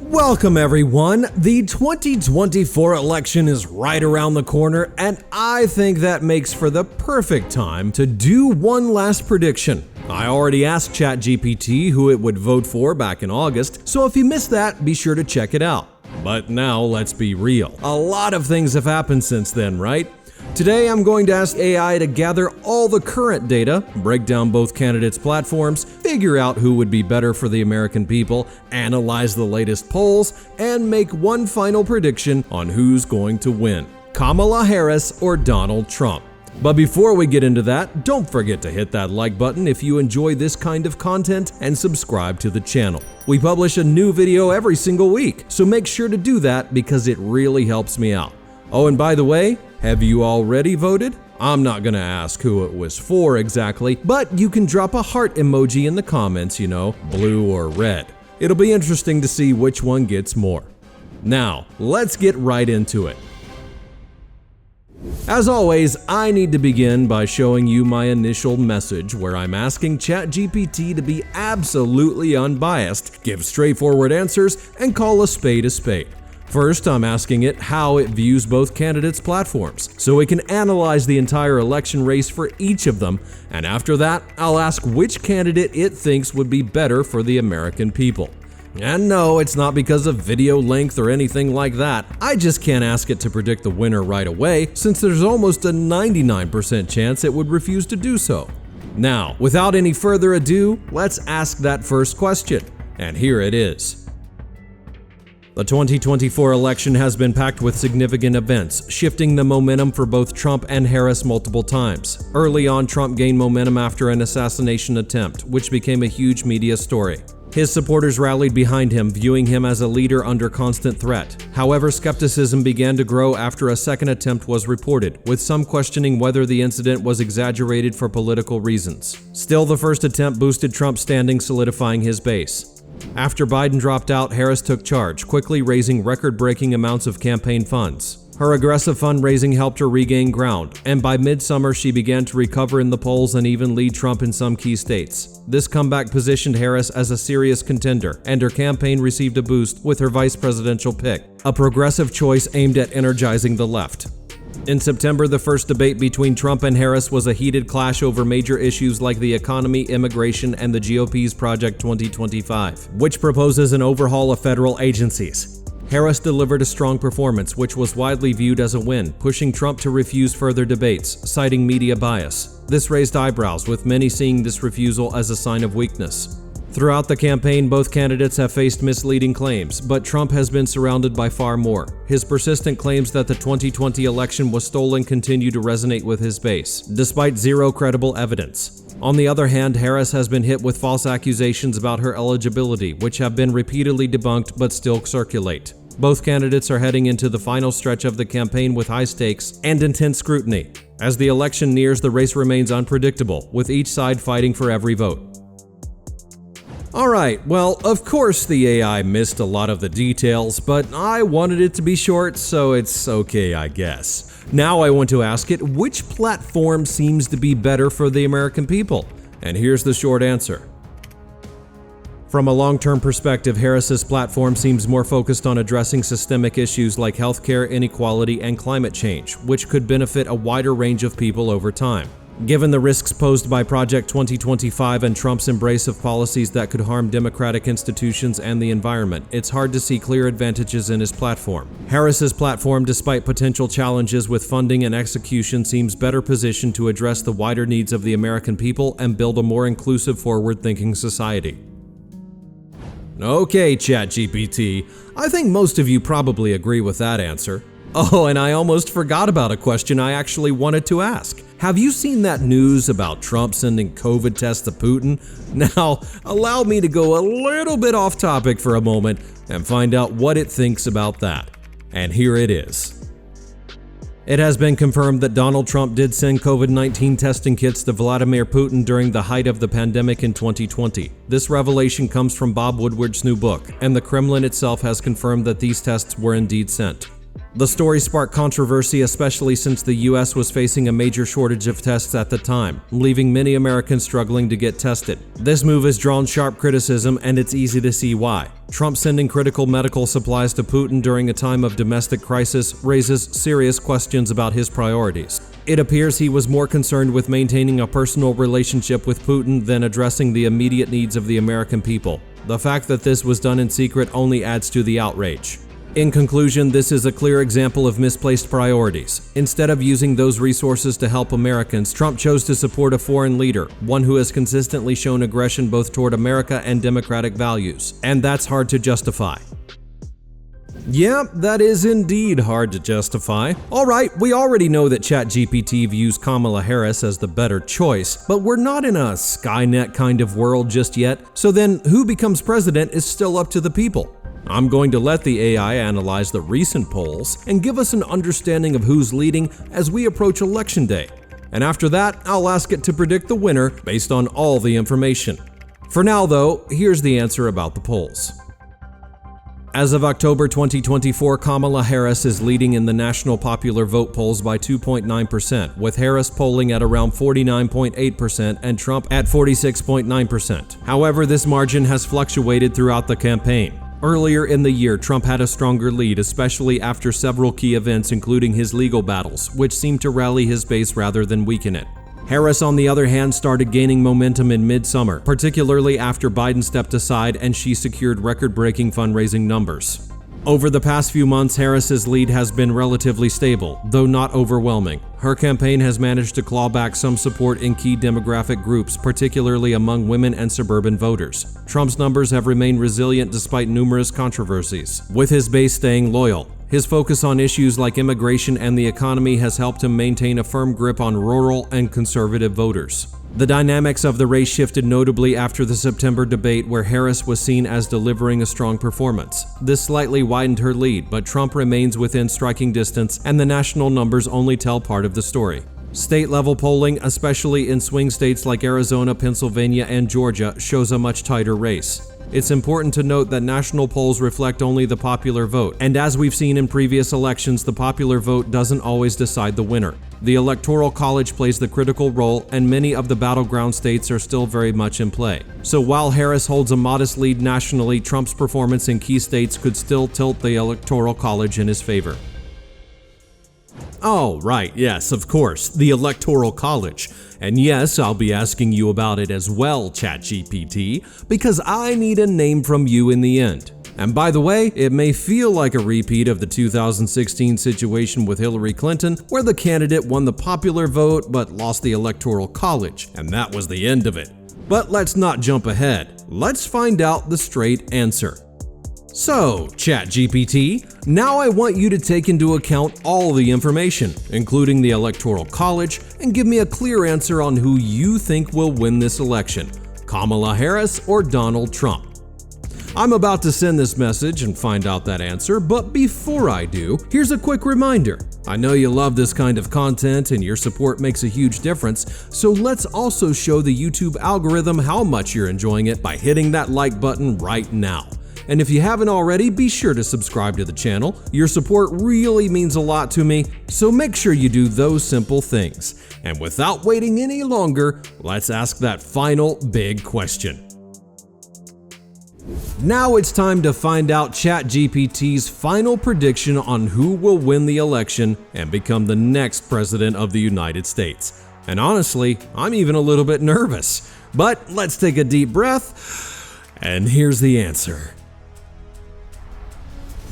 Welcome everyone. The 2024 election is right around the corner, and I think that makes for the perfect time to do one last prediction. I already asked ChatGPT who it would vote for back in August, so if you missed that, be sure to check it out. But now let's be real. A lot of things have happened since then, right? Today I'm going to ask AI to gather all the current data, break down both candidates' platforms, figure out who would be better for the American people, analyze the latest polls, and make one final prediction on who's going to win: Kamala Harris or Donald Trump. But before we get into that, don't forget to hit that like button if you enjoy this kind of content and subscribe to the channel. We publish a new video every single week, so make sure to do that because it really helps me out. Oh, and by the way, have you already voted? I'm not gonna ask who it was for exactly, but you can drop a heart emoji in the comments, blue or red. It'll be interesting to see which one gets more. Now, let's get right into it. As always, I need to begin by showing you my initial message where I'm asking ChatGPT to be absolutely unbiased, give straightforward answers, and call a spade a spade. First, I'm asking it how it views both candidates' platforms, so it can analyze the entire election race for each of them, and after that, I'll ask which candidate it thinks would be better for the American people. And no, it's not because of video length or anything like that. I just can't ask it to predict the winner right away, since there's almost a 99% chance it would refuse to do so. Now, without any further ado, let's ask that first question, and here it is. The 2024 election has been packed with significant events, shifting the momentum for both Trump and Harris multiple times. Early on, Trump gained momentum after an assassination attempt, which became a huge media story. His supporters rallied behind him, viewing him as a leader under constant threat. However, skepticism began to grow after a second attempt was reported, with some questioning whether the incident was exaggerated for political reasons. Still, the first attempt boosted Trump's standing, solidifying his base. After Biden dropped out, Harris took charge, quickly raising record-breaking amounts of campaign funds. Her aggressive fundraising helped her regain ground, and by midsummer she began to recover in the polls and even lead Trump in some key states. This comeback positioned Harris as a serious contender, and her campaign received a boost with her vice presidential pick, a progressive choice aimed at energizing the left. In September, the first debate between Trump and Harris was a heated clash over major issues like the economy, immigration, and the GOP's Project 2025, which proposes an overhaul of federal agencies. Harris delivered a strong performance, which was widely viewed as a win, pushing Trump to refuse further debates, citing media bias. This raised eyebrows, with many seeing this refusal as a sign of weakness. Throughout the campaign, both candidates have faced misleading claims, but Trump has been surrounded by far more. His persistent claims that the 2020 election was stolen continue to resonate with his base, despite zero credible evidence. On the other hand, Harris has been hit with false accusations about her eligibility, which have been repeatedly debunked but still circulate. Both candidates are heading into the final stretch of the campaign with high stakes and intense scrutiny. As the election nears, the race remains unpredictable, with each side fighting for every vote. Alright, well, of course the AI missed a lot of the details, but I wanted it to be short, so it's okay, I guess. Now I want to ask it which platform seems to be better for the American people, and here's the short answer. From a long-term perspective, Harris's platform seems more focused on addressing systemic issues like healthcare, inequality, and climate change, which could benefit a wider range of people over time. Given the risks posed by Project 2025 and Trump's embrace of policies that could harm democratic institutions and the environment, it's hard to see clear advantages in his platform. Harris's platform, despite potential challenges with funding and execution, seems better positioned to address the wider needs of the American people and build a more inclusive, forward-thinking society. Okay, ChatGPT, I think most of you probably agree with that answer. Oh, and I almost forgot about a question I actually wanted to ask. Have you seen that news about Trump sending COVID tests to Putin? Now, allow me to go a little bit off topic for a moment and find out what it thinks about that. And here it is. It has been confirmed that Donald Trump did send COVID-19 testing kits to Vladimir Putin during the height of the pandemic in 2020. This revelation comes from Bob Woodward's new book, and the Kremlin itself has confirmed that these tests were indeed sent. The story sparked controversy, especially since the US was facing a major shortage of tests at the time, leaving many Americans struggling to get tested. This move has drawn sharp criticism, and it's easy to see why. Trump sending critical medical supplies to Putin during a time of domestic crisis raises serious questions about his priorities. It appears he was more concerned with maintaining a personal relationship with Putin than addressing the immediate needs of the American people. The fact that this was done in secret only adds to the outrage. In conclusion, this is a clear example of misplaced priorities. Instead of using those resources to help Americans, Trump chose to support a foreign leader, one who has consistently shown aggression both toward America and democratic values. And that's hard to justify. Yeah, that is indeed hard to justify. Alright, we already know that ChatGPT views Kamala Harris as the better choice, but we're not in a Skynet kind of world just yet, so then who becomes president is still up to the people. I'm going to let the AI analyze the recent polls and give us an understanding of who's leading as we approach Election Day. And after that, I'll ask it to predict the winner based on all the information. For now though, here's the answer about the polls. As of October 2024, Kamala Harris is leading in the national popular vote polls by 2.9%, with Harris polling at around 49.8% and Trump at 46.9%. However, this margin has fluctuated throughout the campaign. Earlier in the year, Trump had a stronger lead, especially after several key events, including his legal battles, which seemed to rally his base rather than weaken it. Harris, on the other hand, started gaining momentum in mid-summer, particularly after Biden stepped aside and she secured record-breaking fundraising numbers. Over the past few months, Harris's lead has been relatively stable, though not overwhelming. Her campaign has managed to claw back some support in key demographic groups, particularly among women and suburban voters. Trump's numbers have remained resilient despite numerous controversies, with his base staying loyal. His focus on issues like immigration and the economy has helped him maintain a firm grip on rural and conservative voters. The dynamics of the race shifted notably after the September debate, where Harris was seen as delivering a strong performance. This slightly widened her lead, but Trump remains within striking distance, and the national numbers only tell part of the story. State-level polling, especially in swing states like Arizona, Pennsylvania, and Georgia, shows a much tighter race. It's important to note that national polls reflect only the popular vote, and as we've seen in previous elections, the popular vote doesn't always decide the winner. The Electoral College plays the critical role, and many of the battleground states are still very much in play. So while Harris holds a modest lead nationally, Trump's performance in key states could still tilt the Electoral College in his favor. Oh, right, yes, of course, the Electoral College. And yes, I'll be asking you about it as well, ChatGPT, because I need a name from you in the end. And by the way, it may feel like a repeat of the 2016 situation with Hillary Clinton, where the candidate won the popular vote but lost the Electoral College, and that was the end of it. But let's not jump ahead. Let's find out the straight answer. So, ChatGPT, now I want you to take into account all the information, including the Electoral College, and give me a clear answer on who you think will win this election, Kamala Harris or Donald Trump. I'm about to send this message and find out that answer, but before I do, here's a quick reminder. I know you love this kind of content and your support makes a huge difference, so let's also show the YouTube algorithm how much you're enjoying it by hitting that like button right now. And if you haven't already, be sure to subscribe to the channel. Your support really means a lot to me, so make sure you do those simple things. And without waiting any longer, let's ask that final big question. Now it's time to find out ChatGPT's final prediction on who will win the election and become the next president of the United States. And honestly, I'm even a little bit nervous. But let's take a deep breath, and here's the answer.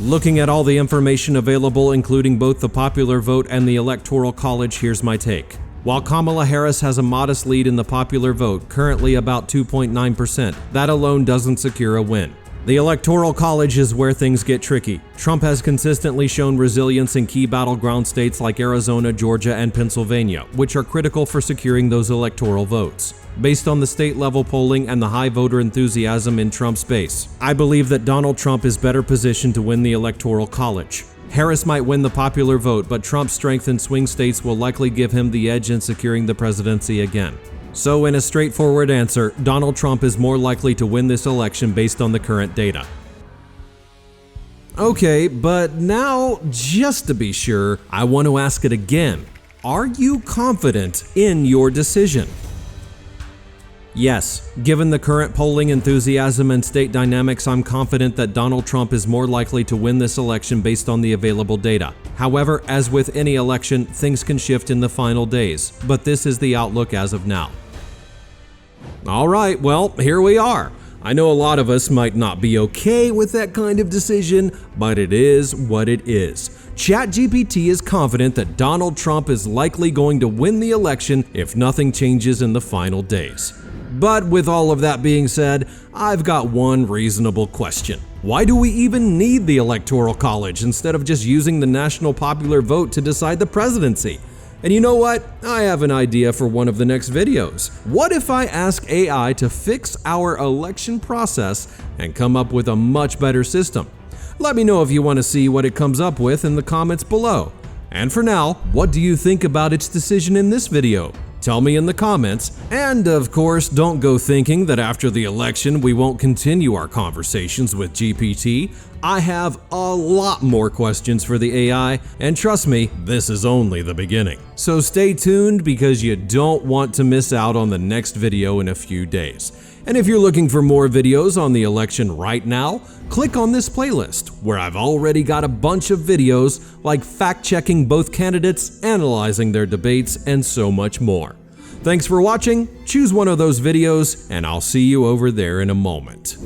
Looking at all the information available, including both the popular vote and the Electoral College, here's my take. While Kamala Harris has a modest lead in the popular vote, currently about 2.9%, that alone doesn't secure a win. The Electoral College is where things get tricky. Trump has consistently shown resilience in key battleground states like Arizona, Georgia, and Pennsylvania, which are critical for securing those electoral votes. Based on the state-level polling and the high voter enthusiasm in Trump's base, I believe that Donald Trump is better positioned to win the Electoral College. Harris might win the popular vote, but Trump's strength in swing states will likely give him the edge in securing the presidency again. So in a straightforward answer, Donald Trump is more likely to win this election based on the current data. Okay, but now, just to be sure, I want to ask it again. Are you confident in your decision? Yes, given the current polling enthusiasm and state dynamics, I'm confident that Donald Trump is more likely to win this election based on the available data. However, as with any election, things can shift in the final days, but this is the outlook as of now. Alright, well, here we are. I know a lot of us might not be okay with that kind of decision, but it is what it is. ChatGPT is confident that Donald Trump is likely going to win the election if nothing changes in the final days. But with all of that being said, I've got one reasonable question. Why do we even need the Electoral College instead of just using the national popular vote to decide the presidency? And you know what? I have an idea for one of the next videos. What if I ask AI to fix our election process and come up with a much better system? Let me know if you want to see what it comes up with in the comments below. And for now, what do you think about its decision in this video? Tell me in the comments, and of course, don't go thinking that after the election we won't continue our conversations with GPT. I have a lot more questions for the AI, and trust me, this is only the beginning. So stay tuned because you don't want to miss out on the next video in a few days. And if you're looking for more videos on the election right now, click on this playlist where I've already got a bunch of videos like fact-checking both candidates, analyzing their debates, and so much more. Thanks for watching, choose one of those videos, and I'll see you over there in a moment.